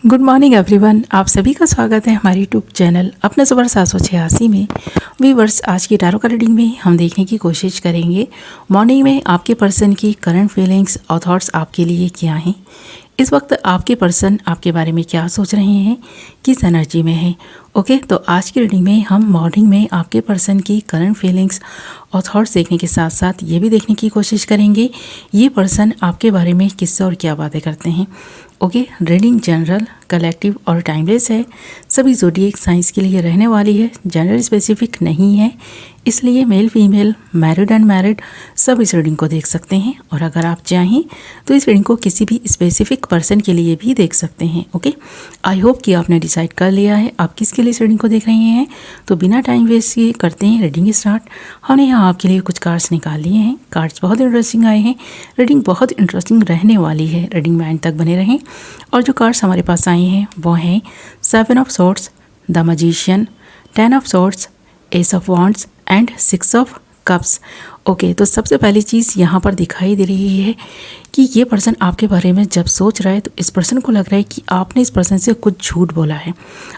Good morning everyone, आप सभी का स्वागत है हमारे यूट्यूब चैनल अपने सुपर 786 में। वीवर्स, आज की टैरो का रीडिंग में हम देखने की कोशिश करेंगे मॉर्निंग में आपके पर्सन की करंट फीलिंग्स और थॉट्स आपके लिए क्या हैं। इस वक्त आपके पर्सन आपके बारे में क्या सोच रहे हैं, किस एनर्जी में है। ओके, तो आज की रीडिंग में हम मॉर्निंग में आपके पर्सन की करंट फीलिंग्स और थॉट्स देखने के साथ साथ ये भी देखने की कोशिश करेंगे ये पर्सन आपके बारे में किससे और क्या बातें करते हैं। ओके, रीडिंग जनरल, कलेक्टिव और टाइमलेस है। सभी ज़ोडिएक साइंस के लिए रहने वाली है, जेंडर स्पेसिफिक नहीं है, इसलिए मेल फीमेल, मैरिड अनमैरिड सब इस रीडिंग को देख सकते हैं। और अगर आप चाहें तो इस रीडिंग को किसी भी स्पेसिफिक पर्सन के लिए भी देख सकते हैं। ओके, आई होप कि आपने डिसाइड कर लिया है आप किसके लिए इस रीडिंग को देख रहे हैं। तो बिना टाइम वेस्ट किए करते हैं रीडिंग स्टार्ट। हमने यहाँ आपके लिए कुछ कार्ड्स निकाल लिए हैं। कार्ड्स बहुत इंटरेस्टिंग आए हैं, रीडिंग बहुत इंटरेस्टिंग रहने वाली है। रीडिंग में एंड तक बने रहें। और जो कार्ड्स हमारे पास आए हैं वो हैं 7 of swords, the magician, 10 of swords, S of wands and 6 of cups. Okay, तो सबसे पहली चीज़ यहाँ पर दिखाई दे रही है कि ये पर्सन आपके बारे में जब सोच रहा है तो इस पर्सन को लग रहा है कि आपने इस पर्सन से कुछ झूठ बोला है।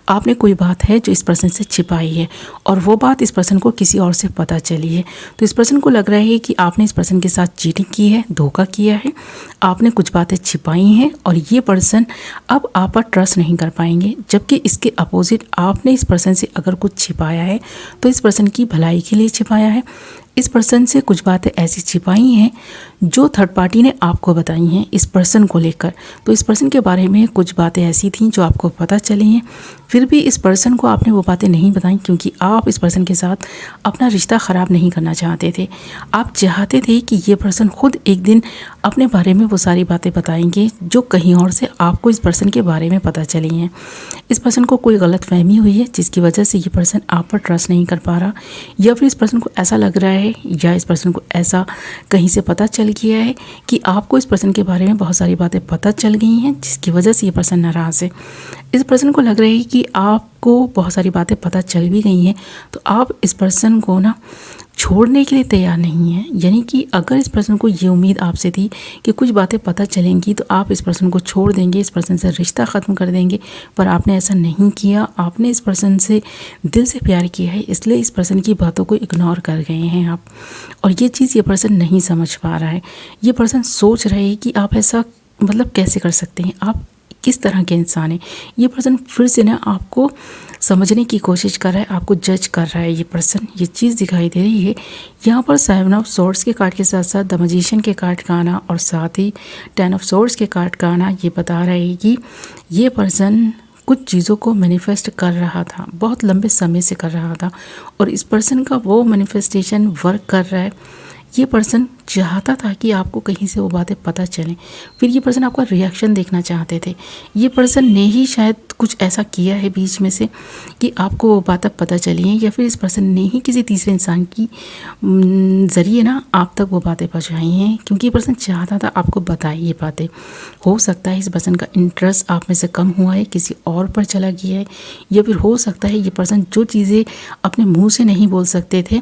आपने कोई बात है जो इस पर्सन से छिपाई है और वो बात इस पर्सन को किसी और से पता चली है। तो इस पर्सन को लग रहा है कि आपने इस पर्सन के साथ चीटिंग की है, धोखा किया है, आपने कुछ बातें छिपाई हैं और ये पर्सन अब आप पर ट्रस्ट नहीं कर पाएंगे। जबकि इसके अपोजिट आपने इस पर्सन से अगर कुछ छिपाया है तो इस पर्सन की भलाई के लिए छिपाया है। इस पर्सन से कुछ बातें ऐसी छिपाई हैं जो थर्ड पार्टी ने आपको बताई हैं इस पर्सन को लेकर। तो इस पर्सन के बारे में कुछ बातें ऐसी थीं जो आपको पता चली हैं, फिर भी इस पर्सन को आपने वो बातें नहीं बताई क्योंकि आप इस पर्सन के साथ अपना रिश्ता ख़राब नहीं करना चाहते थे। आप चाहते थे कि ये पर्सन खुद एक दिन अपने बारे में वो सारी बातें बताएंगे जो कहीं और से आपको इस पर्सन के बारे में पता चली हैं। इस पर्सन को कोई गलत फहमी हुई है जिसकी वजह से ये पर्सन आप पर ट्रस्ट नहीं कर पा रहा, या फिर इस पर्सन को ऐसा लग रहा है या इस पर्सन को ऐसा कहीं से पता चल गया है कि आपको इस पर्सन के बारे में बहुत सारी बातें पता चल गई हैं जिसकी वजह से ये पर्सन नाराज़ है। इस पर्सन को लग रहा है कि आपको बहुत सारी बातें पता चल भी गई हैं तो आप इस पर्सन को ना छोड़ने के लिए तैयार नहीं है। यानी कि अगर इस पर्सन को ये उम्मीद आपसे थी कि कुछ बातें पता चलेंगी तो आप इस पर्सन को छोड़ देंगे, इस पर्सन से रिश्ता ख़त्म कर देंगे, पर आपने ऐसा नहीं किया। आपने इस पर्सन से दिल से प्यार किया है, इसलिए इस पर्सन की बातों को इग्नोर कर गए हैं आप। और ये चीज़ ये पर्सन नहीं समझ पा रहा है। ये पर्सन सोच रहे हैं कि आप ऐसा मतलब कैसे कर सकते हैं, आप किस तरह के इंसान हैं। ये पर्सन फिर से ना आपको समझने की कोशिश कर रहा है, आपको जज कर रहा है ये पर्सन। ये चीज़ दिखाई दे रही है यहाँ पर 7 ऑफ सॉर्ड्स के कार्ड के साथ साथ द मैजिशियन के कार्ड का आना और साथ ही 10 ऑफ सॉर्ड्स के कार्ड का आना ये बता रहा है कि ये पर्सन कुछ चीज़ों को मैनिफेस्ट कर रहा था, बहुत लंबे समय से कर रहा था और इस पर्सन का वो मैनिफेस्टेशन वर्क कर रहा है। ये पर्सन चाहता था कि आपको कहीं से वो बातें पता चलें, फिर ये पर्सन आपका रिएक्शन देखना चाहते थे। ये पर्सन ने ही शायद कुछ ऐसा किया है बीच में से कि आपको वो बातें पता चली हैं, या फिर इस पर्सन ने ही किसी तीसरे इंसान की ज़रिए ना आप तक वो बातें पहुँचाई हैं क्योंकि ये पर्सन चाहता था आपको बताए ये बातें। हो सकता है इस पर्सन का इंटरेस्ट आप में से कम हुआ है, किसी और पर चला गया है, या फिर हो सकता है ये पर्सन जो चीज़ें अपने मुँह से नहीं बोल सकते थे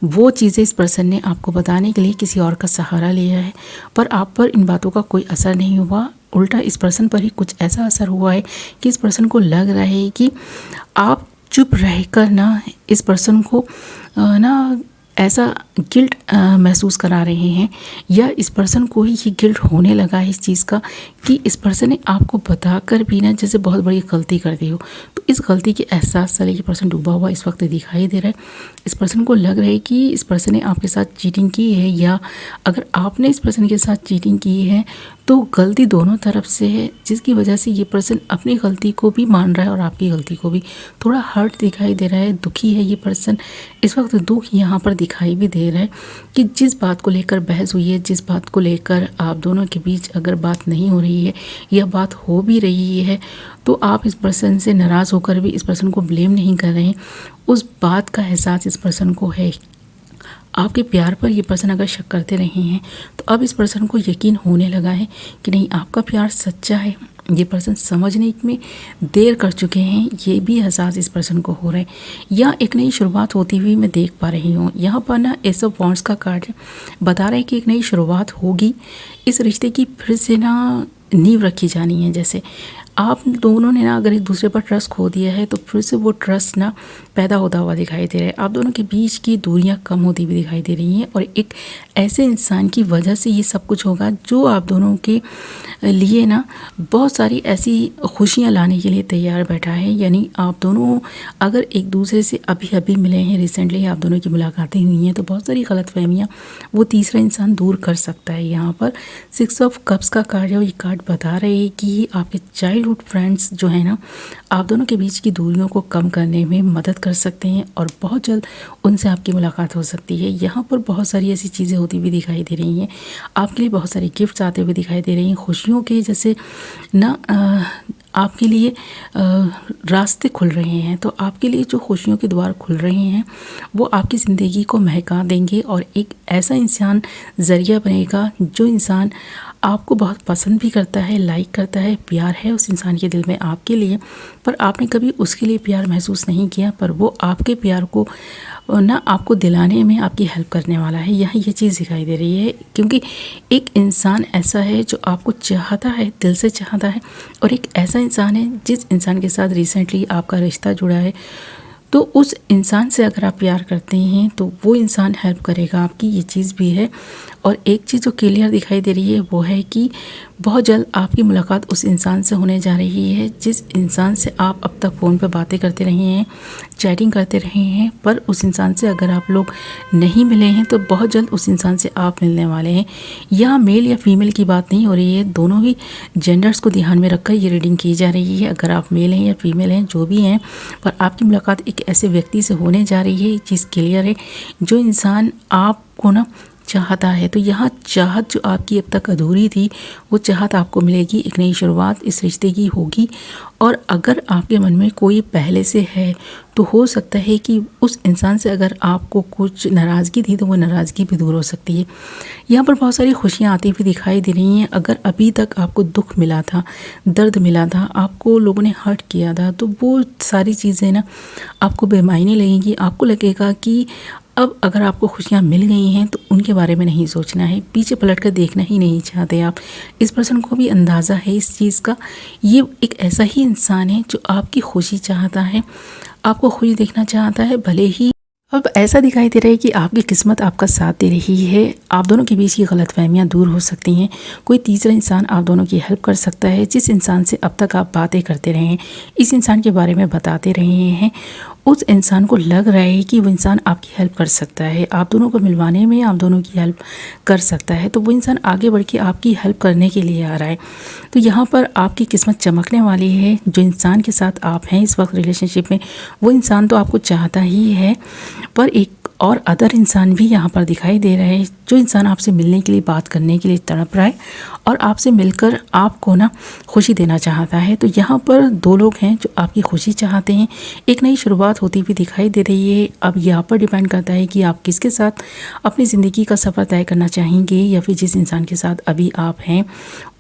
वो चीज़ें इस पर्सन ने आपको बताने के लिए किसी और का सहारा लिया है, पर आप पर इन बातों का कोई असर नहीं हुआ। उल्टा इस पर्सन पर ही कुछ ऐसा असर हुआ है कि इस पर्सन को लग रहा है कि आप चुप रहकर ना इस पर्सन को ना ऐसा गिल्ट महसूस करा रहे हैं, या इस पर्सन को ही ये गिल्ट होने लगा है इस चीज़ का कि इस पर्सन ने आपको बताकर भी ना जैसे बहुत बड़ी गलती कर दी हो। तो इस गलती के एहसास से ये पर्सन डूबा हुआ इस वक्त दिखाई दे रहा है। इस पर्सन को लग रहा है कि इस पर्सन ने आपके साथ चीटिंग की है, या अगर आपने इस पर्सन के साथ चीटिंग की है तो गलती दोनों तरफ से है, जिसकी वजह से ये पर्सन अपनी गलती को भी मान रहा है और आपकी गलती को भी। थोड़ा हर्ट दिखाई दे रहा है, दुखी है ये पर्सन इस वक्त। दुख यहाँ पर दिखाई भी दे रहा है कि जिस बात को लेकर बहस हुई है, जिस बात को लेकर आप दोनों के बीच अगर बात नहीं हो रही है या बात हो भी रही है तो आप इस पर्सन से नाराज़ होकर भी इस पर्सन को ब्लेम नहीं कर रहे हैं। उस बात का एहसास इस पर्सन को है। आपके प्यार पर ये पर्सन अगर शक करते रहे हैं तो अब इस पर्सन को यकीन होने लगा है कि नहीं, आपका प्यार सच्चा है। ये पर्सन समझने में देर कर चुके हैं, ये भी एहसास इस पर्सन को हो रहा है, या एक नई शुरुआत होती हुई मैं देख पा रही हूँ। यहाँ पर ना एस ऑफ वॉन्ड्स का कार्ड बता रहा है कि एक नई शुरुआत होगी, इस रिश्ते की फिर से ना नींव रखी जानी है। जैसे आप दोनों ने ना अगर एक दूसरे पर ट्रस्ट खो दिया है तो फिर से वो ट्रस्ट ना पैदा होता हुआ दिखाई दे रहा है। आप दोनों के बीच की दूरियां कम होती हुई दिखाई दे रही हैं और एक ऐसे इंसान की वजह से ये सब कुछ होगा जो आप दोनों के लिए ना बहुत सारी ऐसी खुशियां लाने के लिए तैयार बैठा है। यानी आप दोनों अगर एक दूसरे से अभी अभी मिले हैं, रिसेंटली आप दोनों की मुलाकातें हुई हैं, तो बहुत सारी गलतफहमियां वो तीसरा इंसान दूर कर सकता है। यहाँ पर 6 ऑफ कप्स का कार्ड है और ये कार्ड बता रहे हैं कि आपके चाइल्डहुड फ्रेंड्स जो है ना आप दोनों के बीच की दूरियों को कम करने में मदद कर सकते हैं और बहुत जल्द उनसे आपकी मुलाकात हो सकती है। यहाँ पर बहुत सारी ऐसी चीज़ें होती हुई दिखाई दे रही हैं, आपके लिए बहुत सारे गिफ्ट्स आते हुए दिखाई दे रही हैं, खुशियों के जैसे ना आपके लिए रास्ते खुल रहे हैं। तो आपके लिए जो खुशियों के द्वार खुल रहे हैं वो आपकी ज़िंदगी को महका देंगे और एक ऐसा इंसान ज़रिया बनेगा जो इंसान आपको बहुत पसंद भी करता है, लाइक करता है, प्यार है उस इंसान के दिल में आपके लिए, पर आपने कभी उसके लिए प्यार महसूस नहीं किया, पर वो आपके प्यार को ना आपको दिलाने में आपकी हेल्प करने वाला है। यहाँ ये चीज़ दिखाई दे रही है क्योंकि एक इंसान ऐसा है जो आपको चाहता है, दिल से चाहता है, और एक ऐसा इंसान है जिस इंसान के साथ रिसेंटली आपका रिश्ता जुड़ा है। तो उस इंसान से अगर आप प्यार करते हैं तो वो इंसान हेल्प करेगा आपकी, ये चीज़ भी है। और एक चीज़ जो क्लियर दिखाई दे रही है वो है कि बहुत जल्द आपकी मुलाकात उस इंसान से होने जा रही है जिस इंसान से आप अब तक फ़ोन पे बातें करते रहे हैं, चैटिंग करते रहे हैं, पर उस इंसान से अगर आप लोग नहीं मिले हैं तो बहुत जल्द उस इंसान से आप मिलने वाले हैं। यहाँ मेल या फीमेल की बात नहीं हो रही है, दोनों ही जेंडर्स को ध्यान में रखकर ये रीडिंग की जा रही है। अगर आप मेल हैं या फीमेल हैं, जो भी हैं, पर आपकी मुलाकात एक ऐसे व्यक्ति से होने जा रही है, चीज़ क्लियर है, जो इंसान आपको ना चाहता है। तो यहाँ चाहत जो आपकी अब तक अधूरी थी वो चाहत आपको मिलेगी, एक नई शुरुआत इस रिश्ते की होगी। और अगर आपके मन में कोई पहले से है तो हो सकता है कि उस इंसान से अगर आपको कुछ नाराज़गी थी तो वो नाराज़गी भी दूर हो सकती है। यहाँ पर बहुत सारी खुशियाँ आती हुई दिखाई दे रही हैं। अगर अभी तक आपको दुख मिला था, दर्द मिला था, आपको लोगों ने हर्ट किया था, तो वो सारी चीज़ें ना आपको बेमायने लगेंगी। आपको लगेगा कि अब अगर आपको खुशियाँ मिल गई हैं तो उनके बारे में नहीं सोचना है, पीछे पलट कर देखना ही नहीं चाहते आप। इस पर्सन को भी अंदाज़ा है इस चीज़ का, ये एक ऐसा ही इंसान है जो आपकी खुशी चाहता है, आपको खुश देखना चाहता है। भले ही अब ऐसा दिखाई दे रहा है कि आपकी किस्मत आपका साथ दे रही है, आप दोनों के बीच की गलतफहमियां दूर हो सकती हैं। कोई तीसरा इंसान आप दोनों की हेल्प कर सकता है। जिस इंसान से अब तक आप बातें करते रहे हैं, इस इंसान के बारे में बताते रहे हैं, उस इंसान को लग रहा है कि वो इंसान आपकी हेल्प कर सकता है, आप दोनों को मिलवाने में आप दोनों की हेल्प कर सकता है। तो वो इंसान आगे बढ़ के आपकी हेल्प करने के लिए आ रहा है। तो यहाँ पर आपकी किस्मत चमकने वाली है। जो इंसान के साथ आप हैं इस वक्त रिलेशनशिप में, वो इंसान तो आपको चाहता ही है, पर एक और अदर इंसान भी यहाँ पर दिखाई दे रहा है जो इंसान आपसे मिलने के लिए, बात करने के लिए तड़प रहा है और आपसे मिलकर आपको ना खुशी देना चाहता है। तो यहाँ पर दो लोग हैं जो आपकी खुशी चाहते हैं, एक नई शुरुआत होती हुई दिखाई दे रही है। अब यहाँ पर डिपेंड करता है कि आप किसके साथ अपनी ज़िंदगी का सफ़र तय करना चाहेंगे, या फिर जिस इंसान के साथ अभी आप हैं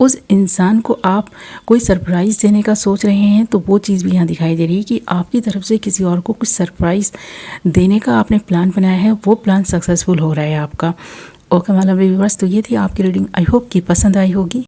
उस इंसान को आप कोई सरप्राइज़ देने का सोच रहे हैं। तो वो चीज़ भी यहाँ दिखाई दे रही है कि आपकी तरफ से किसी और को कुछ सरप्राइज़ देने का आपने प्लान बनाया है, वो प्लान सक्सेसफुल हो रहा है आपका। ओके माय लवली व्यूअर्स, तो ये थी आपकी रीडिंग। आई होप कि पसंद आई होगी।